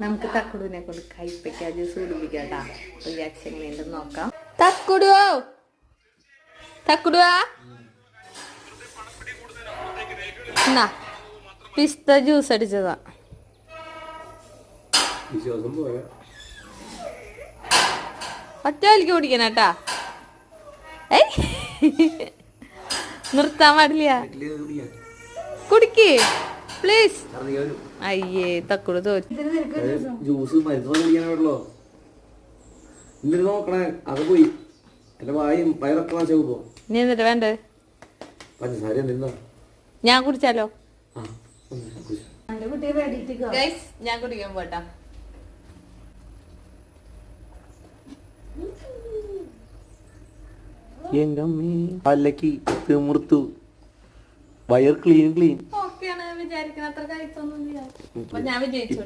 നമുക്ക് തക്കുടുവിനെ കൊണ്ട് കൈപ്പയ്ക്ക juice കുടിപ്പിക്കാട്ടാ. Reaction എങ്ങനെയുണ്ടെന്ന് നോക്കാം. തക്കുടുവോ തക്കുടുവാ എന്നാ പിസ്ത ജ്യൂസ് അടിച്ചതാ. ഒറ്റ കുടിക്കണട്ടാ. നിർത്താൻ പാടില്ല. കുടിക്ക് പ്ലീസ്. അയ്യേ തക്കുടു തോറ്റു. നീ എന്നിട്ട് വേണ്ടേ ഞാൻ കുടിച്ചാലോ? ഞാൻ കുടിക്കാൻ പോട്ടാ. അല്ലക്ക് തിമിർത്തു വയർ ക്ലീൻ ഓക്കെയാണ് വിചാരിക്കണ. അത്ര കഴിച്ചൊന്നും ഞാൻ വിജയിച്ചു.